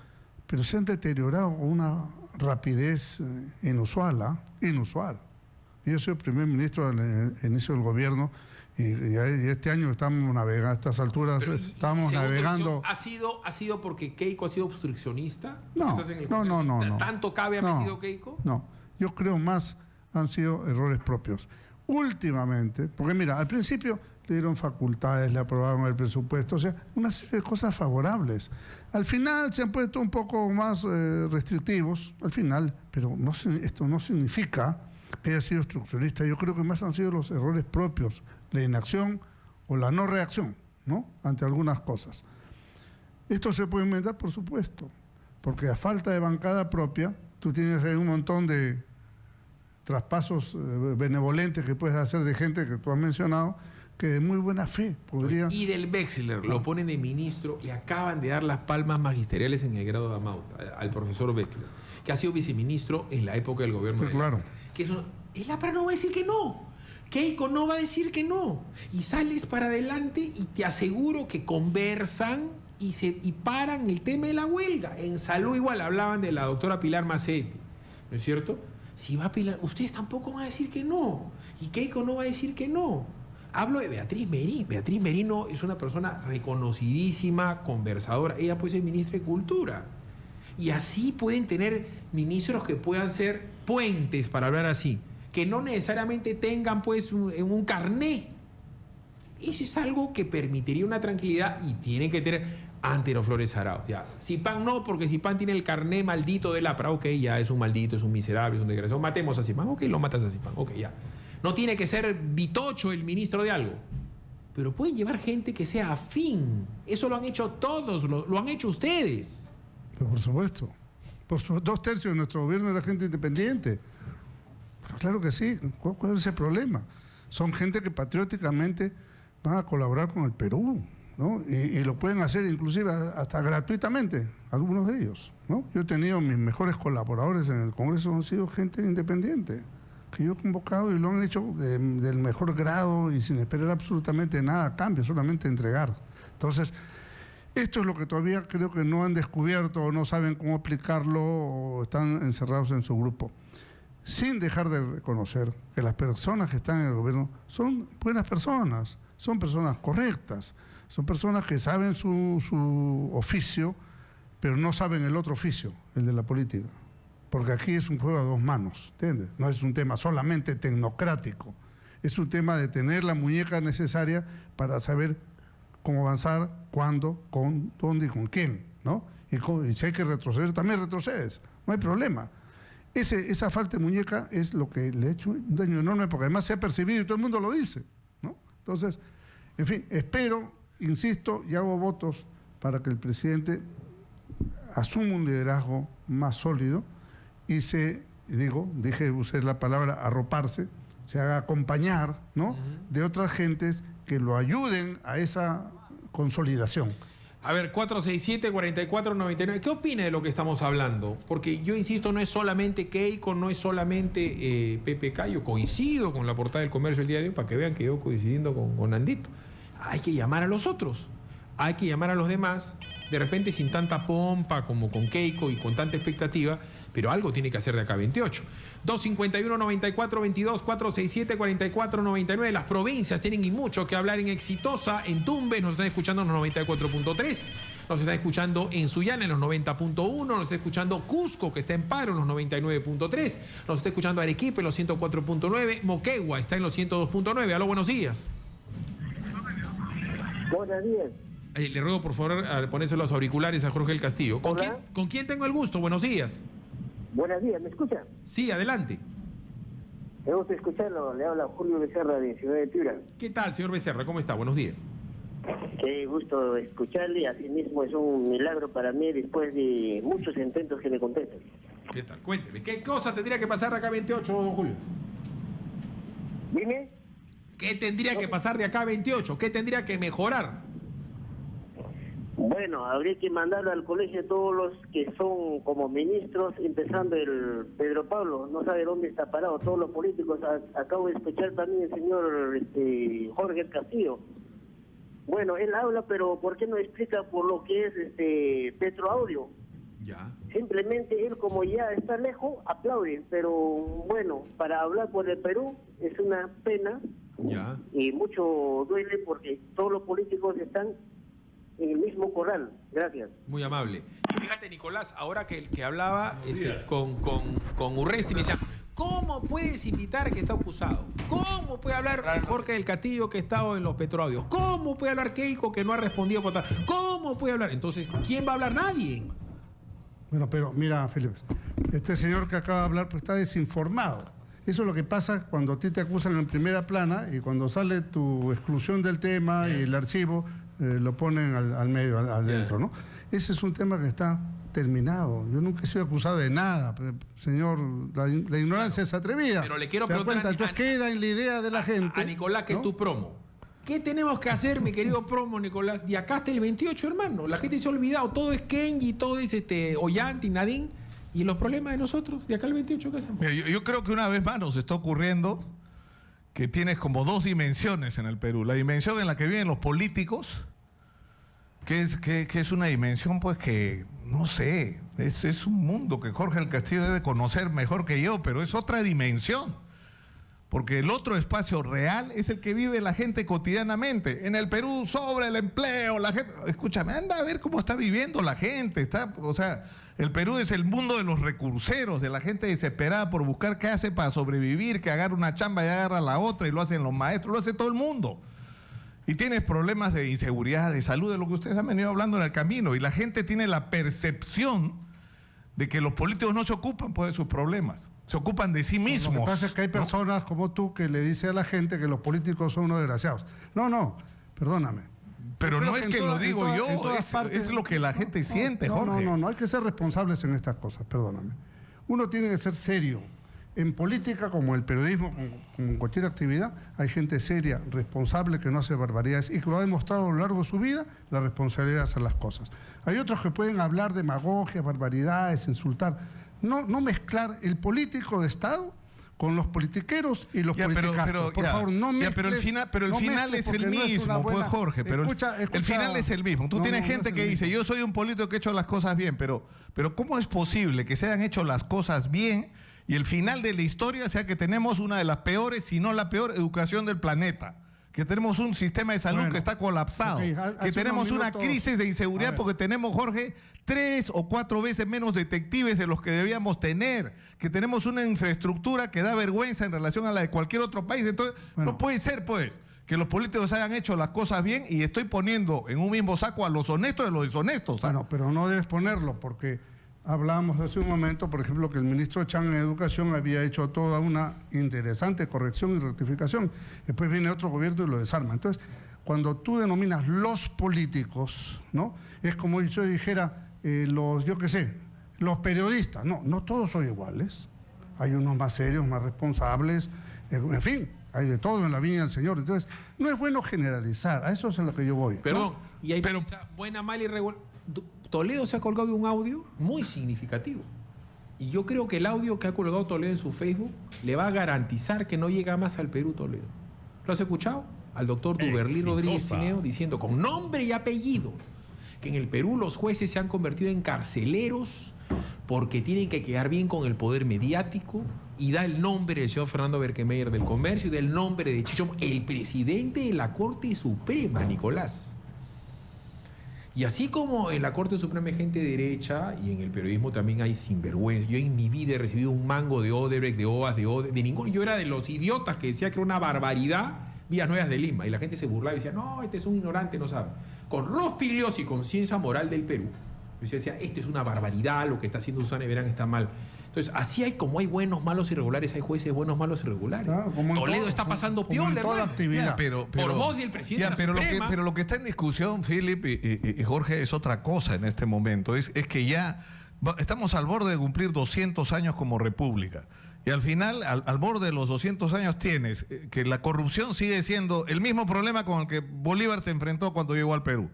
se han deteriorado con una rapidez inusual, Inusual. Yo soy el primer ministro en el inicio del gobierno y este año estamos navegando, a estas alturas estamos navegando.
¿Ha sido porque Keiko ha sido obstruccionista?
No.
¿Tanto cabe ha metido Keiko?
No, yo creo más han sido errores propios. Últimamente, porque mira, al principio le dieron facultades, le aprobaron el presupuesto, o sea, una serie de cosas favorables. Al final se han puesto un poco más restrictivos, al final, pero esto no significa que haya sido obstruccionista. Yo creo que más han sido los errores propios, la inacción o la no reacción, ¿no?, ante algunas cosas. Esto se puede inventar, por supuesto, porque a falta de bancada propia, tú tienes un montón de traspasos benevolentes que puedes hacer de gente que tú has mencionado, que de muy buena fe podría...
Y del Wexler, lo ponen de ministro, le acaban de dar las palmas magisteriales en el grado de Amauta, al profesor Wexler, que ha sido viceministro en la época del gobierno de
claro.
Que el APRA no va a decir que no. Keiko no va a decir que no. Y sales para adelante y te aseguro que conversan y paran el tema de la huelga. En salud igual hablaban de la doctora Pilar Macetti, ¿no es cierto? Si va a Pilar, ustedes tampoco van a decir que no. Y Keiko no va a decir que no. Hablo de Beatriz Merino. Beatriz Merino es una persona reconocidísima, conversadora. Ella puede ser ministra de Cultura. Y así pueden tener ministros que puedan ser puentes, para hablar así, que no necesariamente tengan pues un carné. Eso es algo que permitiría una tranquilidad y tienen que tener Antero Flores Arauz. Ya. Zipán no, porque Zipán tiene el carné maldito del APRA. Ok, ya es un maldito, es un miserable, es un desgraciado. Matemos a Zipán. Ok, lo matas a Zipán. Ok, ya. No tiene que ser Vitocho el ministro de algo. Pero pueden llevar gente que sea afín. Eso lo han hecho todos, lo han hecho ustedes.
Pero por supuesto. 2/3 de nuestro gobierno era gente independiente. Pero claro que sí. ¿Cuál es ese problema? Son gente que patrióticamente van a colaborar con el Perú, ¿no? Y lo pueden hacer inclusive hasta gratuitamente, algunos de ellos, ¿no? Yo he tenido mis mejores colaboradores en el Congreso, han sido gente independiente, que yo he convocado y lo han hecho del mejor grado y sin esperar absolutamente nada a cambio, solamente entregar. Entonces, esto es lo que todavía creo que no han descubierto o no saben cómo aplicarlo o están encerrados en su grupo. Sin dejar de reconocer que las personas que están en el gobierno son buenas personas, son personas correctas, son personas que saben su oficio, pero no saben el otro oficio, el de la política. Porque aquí es un juego a dos manos, ¿entiendes? No es un tema solamente tecnocrático, es un tema de tener la muñeca necesaria para saber cómo avanzar, cuándo, con dónde y con quién, ¿no? Y si hay que retroceder, también retrocedes, no hay problema. Esa falta de muñeca es lo que le ha hecho un daño enorme, porque además se ha percibido y todo el mundo lo dice, ¿no? Entonces, en fin, espero, insisto, y hago votos para que el presidente asuma un liderazgo más sólido y usé la palabra arroparse se haga acompañar, ¿no?, de otras gentes que lo ayuden a esa consolidación.
A ver, 467-4499, ¿qué opina de lo que estamos hablando? Porque yo insisto, no es solamente Keiko, no es solamente PPK, yo coincido con la portada del Comercio el día de hoy, para que vean que yo coincidiendo con Nandito. Hay que llamar a los otros, hay que llamar a los demás, de repente sin tanta pompa como con Keiko y con tanta expectativa, pero algo tiene que hacer de acá 28. 251-9422, 467-4499. Las provincias tienen y mucho que hablar en Exitosa, en Tumbes, nos están escuchando en los 94.3, nos están escuchando en Sullana en los 90.1, nos está escuchando Cusco, que está en Paro, en los 99.3, nos está escuchando Arequipa en los 104.9, Moquegua está en los 102.9. Aló, buenos días.
Buenos días.
Le ruego, por favor, a ponerse los auriculares a Jorge del Castillo. ¿Con quién tengo el gusto? Buenos días.
Buenos días, ¿me escucha?
Sí, adelante.
Me gusta escucharlo, le habla Julio Becerra de Ciudad de Piura.
¿Qué tal, señor Becerra? ¿Cómo está? Buenos días.
Qué gusto escucharle, asimismo es un milagro para mí después de muchos intentos que me contesten.
¿Qué tal? Cuénteme, ¿qué cosa tendría que pasar de acá a 28, don Julio?
Dime.
¿Qué tendría que pasar de acá a 28? ¿Qué tendría que mejorar?
Bueno, habría que mandarlo al colegio todos los que son como ministros, empezando el Pedro Pablo, no sabe dónde está parado, todos los políticos. Acabo de escuchar también el señor Jorge Castillo. Bueno, él habla, pero ¿por qué no explica por lo que es Petroaudio?
Ya.
Simplemente él, como ya está lejos, aplaude, pero bueno, para hablar por el Perú es una pena.
Ya.
Y mucho duele porque todos los políticos están en el mismo corral. Gracias.
Muy amable. Fíjate, Nicolás, ahora que hablaba con Urresti, me decía, ¿cómo puedes invitar que está acusado? ¿Cómo puede hablar Jorge del Castillo que ha estado en los Petroaudios? ¿Cómo puede hablar Keiko que no ha respondido por tal? ¿Cómo puede hablar? Entonces, ¿quién va a hablar? Nadie.
Bueno, pero mira, Felipe, este señor que acaba de hablar pues está desinformado. Eso es lo que pasa cuando a ti te acusan en primera plana y cuando sale tu exclusión del tema y el archivo lo ponen al medio, adentro, ¿no? Ese es un tema que está terminado. Yo nunca he sido acusado de nada, señor. La ignorancia es atrevida.
Pero le quiero
¿Se da
preguntar
cuenta? Entonces queda en la idea de la gente.
A Nicolás, que
¿no?
es tu promo. ¿Qué tenemos que hacer, mi querido promo, Nicolás? De acá hasta el 28, hermano. La gente se ha olvidado. Todo es Kenji, todo es Ollanta y Nadine. ¿Y los problemas de nosotros? De acá al 28, ¿qué hacemos?
Mira, yo creo que una vez más nos está ocurriendo que tienes como dos dimensiones en el Perú. La dimensión en la que viven los políticos, que es una dimensión pues que, no sé, es un mundo que Jorge del Castillo debe conocer mejor que yo, pero es otra dimensión. Porque el otro espacio real es el que vive la gente cotidianamente. En el Perú, sobre el empleo, la gente... Escúchame, anda a ver cómo está viviendo la gente. El Perú es el mundo de los recurseros, de la gente desesperada por buscar qué hace para sobrevivir, que agarra una chamba y agarra la otra, y lo hacen los maestros, lo hace todo el mundo. Y tienes problemas de inseguridad, de salud, de lo que ustedes han venido hablando en el camino. Y la gente tiene la percepción de que los políticos no se ocupan pues, de sus problemas. Se ocupan de sí mismos.
Lo que pasa es que hay personas como tú que le dicen a la gente que los políticos son unos desgraciados. No, perdóname.
Pero no es que lo digo yo, es lo que la gente siente, Jorge.
No, hay que ser responsables en estas cosas, perdóname. Uno tiene que ser serio. En política, como el periodismo, como cualquier actividad, hay gente seria, responsable, que no hace barbaridades y que lo ha demostrado a lo largo de su vida la responsabilidad de hacer las cosas. Hay otros que pueden hablar demagogia, barbaridades, insultar. No mezclar el político de Estado con los politiqueros y los politicastros. Por favor, no mezcles.
Pero el final es el mismo, pues Jorge. Pero el final es el mismo. Tú tienes gente que dice, yo soy un político que ha hecho las cosas bien, pero ¿cómo es posible que se hayan hecho las cosas bien y el final de la historia sea que tenemos una de las peores, si no la peor, educación del planeta? Que tenemos un sistema de salud que está colapsado, que tenemos una crisis de inseguridad porque tenemos, Jorge, 3 o 4 veces menos detectives de los que debíamos tener, que tenemos una infraestructura que da vergüenza en relación a la de cualquier otro país. Entonces, no puede ser, pues, que los políticos hayan hecho las cosas bien y estoy poniendo en un mismo saco a los honestos y a los deshonestos.
Bueno, pero no debes ponerlo porque... Hablábamos hace un momento, por ejemplo, que el ministro Chang en Educación había hecho toda una interesante corrección y rectificación. Después viene otro gobierno y lo desarma. Entonces, cuando tú denominas los políticos, ¿no? Es como si yo dijera, los periodistas. No todos son iguales. hay unos más serios, más responsables, en fin, hay de todo en la viña del Señor. Entonces, no es bueno generalizar, a eso es a lo que yo voy, ¿no?
Perdón, y hay buena, mala y regular. Toledo se ha colgado de un audio muy significativo. Y yo creo que el audio que ha colgado Toledo en su Facebook le va a garantizar que no llega más al Perú, Toledo. ¿Lo has escuchado? Al doctor Duberlí Rodríguez Tineo diciendo con nombre y apellido que en el Perú los jueces se han convertido en carceleros porque tienen que quedar bien con el poder mediático, y da el nombre del señor Fernando Berkemeyer del Comercio y del nombre de Chicho, el presidente de la Corte Suprema, Nicolás. Y así como en la Corte Suprema hay gente de derecha, y en el periodismo también hay sinvergüenza. Yo en mi vida he recibido un mango de Odebrecht, de OAS, de ninguno. Yo era de los idiotas que decía que era una barbaridad Vías Nuevas de Lima. Y la gente se burlaba y decía, no, este es un ignorante, no sabe. Con Rospigliosi y conciencia moral del Perú, yo decía, esto es una barbaridad, lo que está haciendo Susana Everán está mal. Entonces, así hay como hay buenos, malos y regulares, hay jueces buenos, malos y regulares. Claro, Toledo está pasando piola,
toda actividad.
Pero,
por voz del presidente de la Suprema.
Pero lo que está en discusión, Philip y Jorge, es otra cosa en este momento. Es que ya estamos al borde de cumplir 200 años como república. Y al final, al borde de los 200 años tienes que la corrupción sigue siendo el mismo problema con el que Bolívar se enfrentó cuando llegó al Perú.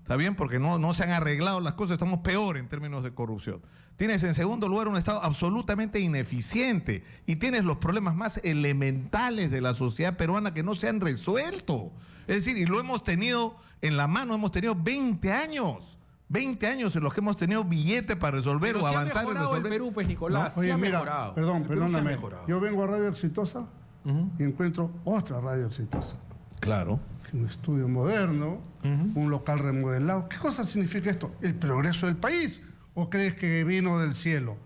¿Está bien? Porque no se han arreglado las cosas, estamos peor en términos de corrupción. Tienes en segundo lugar un Estado absolutamente ineficiente y tienes los problemas más elementales de la sociedad peruana que no se han resuelto. Es decir, y lo hemos tenido en la mano, hemos tenido 20 años. 20 años en los que hemos tenido billete para resolver o avanzar en resolver.
El Perú, pues, Nicolás,
no, oye,
se ha
mira,
mejorado.
Perdóname. Yo vengo a Radio Exitosa y encuentro otra Radio Exitosa.
Claro.
Un estudio moderno, un local remodelado. ¿Qué cosa significa esto? ¿El progreso del país? ¿O crees que vino del cielo?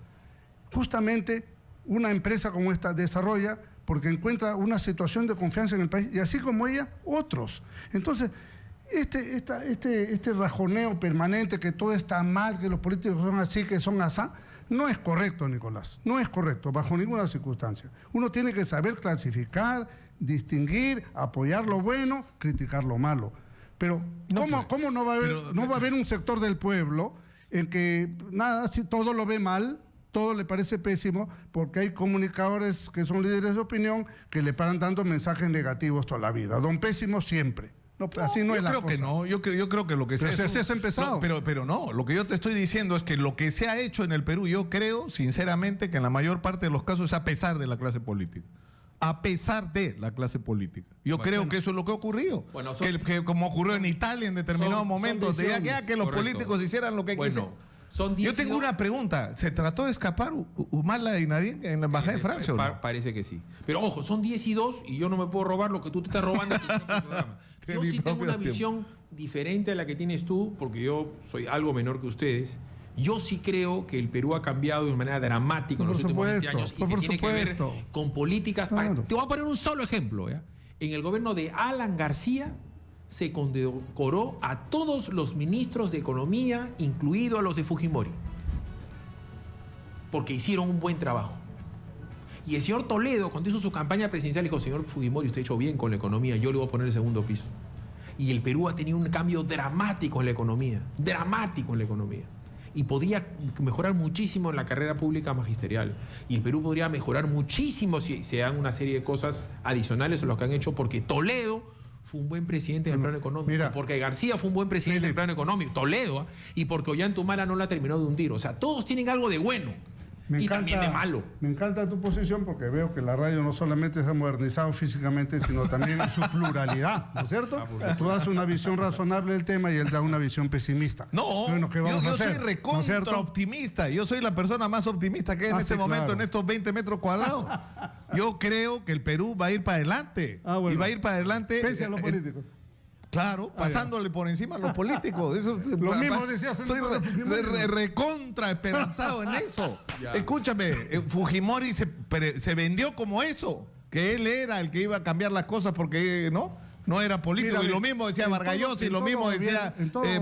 Justamente una empresa como esta desarrolla porque encuentra una situación de confianza en el país y así como ella, otros. Entonces, este rajoneo permanente que todo está mal, que los políticos son así, que son asá, no es correcto, Nicolás. No es correcto, bajo ninguna circunstancia. Uno tiene que saber clasificar, distinguir, apoyar lo bueno, criticar lo malo. Pero ¿cómo no va a haber un sector del pueblo en que nada, si todo lo ve mal, todo le parece pésimo, porque hay comunicadores que son líderes de opinión que le paran dando mensajes negativos toda la vida? Don Pésimo siempre. No, así no es la cosa.
Yo creo que no, yo creo que lo que se
ha hecho... empezado.
No, pero no, lo que yo te estoy diciendo es que lo que se ha hecho en el Perú, yo creo, sinceramente, que en la mayor parte de los casos es a pesar de la clase política. A pesar de la clase política. Yo creo que eso es lo que ha ocurrido. Bueno, que como ocurrió en Italia en determinados momentos, que los políticos hicieran lo que quisieran. Yo tengo una pregunta. ¿Se trató de escapar Humala y Nadine en la embajada de Francia o no?
Parece que sí. Pero ojo, son 10 y 2 y yo no me puedo robar lo que tú te estás robando en tu propio programa. Yo sí tengo una visión diferente a la que tienes tú, porque yo soy algo menor que ustedes. Yo sí creo que el Perú ha cambiado de manera dramática en los últimos 20 años y que tiene que ver con políticas. Te voy a poner un solo ejemplo. En el gobierno de Alan García se condecoró a todos los ministros de Economía, incluido a los de Fujimori, porque hicieron un buen trabajo. Y el señor Toledo, cuando hizo su campaña presidencial, dijo, señor Fujimori, usted ha hecho bien con la economía, yo le voy a poner el segundo piso. Y el Perú ha tenido un cambio dramático en la economía, y podría mejorar muchísimo en la carrera pública magisterial. Y el Perú podría mejorar muchísimo si se dan una serie de cosas adicionales a lo que han hecho, porque Toledo fue un buen presidente del plano económico, porque García fue un buen presidente del plano económico, Toledo, y porque Ollanta no la terminó de hundir. O sea, todos tienen algo de bueno. También de malo.
Me encanta tu posición porque veo que la radio no solamente se ha modernizado físicamente, sino también en su pluralidad, ¿no es cierto? Tú das una visión razonable del tema y él da una visión pesimista.
No, bueno, yo soy recontra optimista. Yo soy la persona más optimista que hay en este momento, en estos 20 metros cuadrados. Yo creo que el Perú va a ir para adelante. Y va a ir para adelante.
Pese a los políticos.
Claro, pasándole por encima a los políticos. Eso,
lo mismo decías.
Soy recontra esperanzado en eso. Escúchame, Fujimori se vendió como eso, que él era el que iba a cambiar las cosas porque no era político. Y lo mismo decía Vargalloz, y lo mismo decía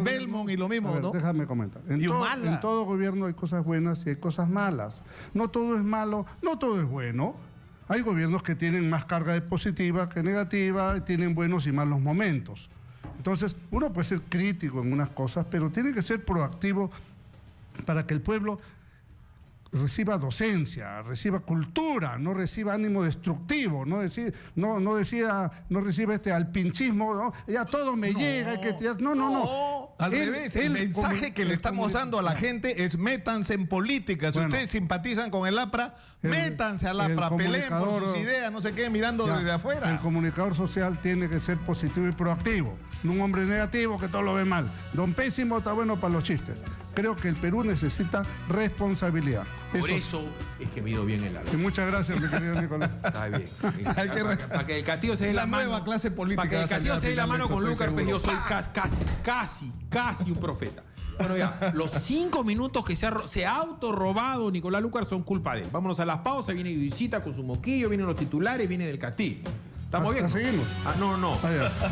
Belmont, y lo mismo, ¿no?
Déjame comentar. En todo gobierno hay cosas buenas y hay cosas malas. No todo es malo, no todo es bueno. Hay gobiernos que tienen más carga de positiva que negativa, y tienen buenos y malos momentos. Entonces, uno puede ser crítico en unas cosas, pero tiene que ser proactivo para que el pueblo reciba docencia, reciba cultura, no reciba ánimo destructivo, no reciba este alpinchismo, ¿no? Ya todo me llega, hay que tirar. No.
Al revés, el mensaje que le estamos dando a la gente es métanse en política. Si ustedes simpatizan con el APRA, métanse al APRA, peleen por sus ideas, no se queden mirando desde afuera.
El comunicador social tiene que ser positivo y proactivo, no un hombre negativo que todo lo ve mal. Don Pésimo está bueno para los chistes. Creo que el Perú necesita responsabilidad.
Por eso es que me he ido bien en la vida.
Y muchas gracias, mi querido Nicolás.
Está bien. Para que el Castillo se dé la mano.
Nueva clase política.
Para que el Castillo se dé la mano con Lucas, pues yo soy
seguro.
casi un profeta. Bueno, ya, los 5 minutos que se ha autorrobado Nicolás Lucar son culpa de él. Vámonos a las pausas, viene Visita con su moquillo, vienen los titulares, viene del Castillo. ¿Estamos bien?
¿Seguimos?
No.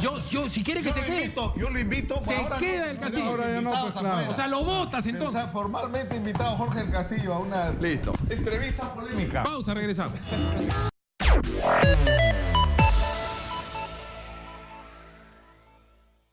Yo, si quiere que se quede.
Yo lo invito.
Se queda el Castillo.
Ahora ya no, pues claro.
O sea, lo votas entonces.
Está formalmente invitado Jorge el Castillo a una
Listo.
entrevista polémica.
Pausa, regresamos.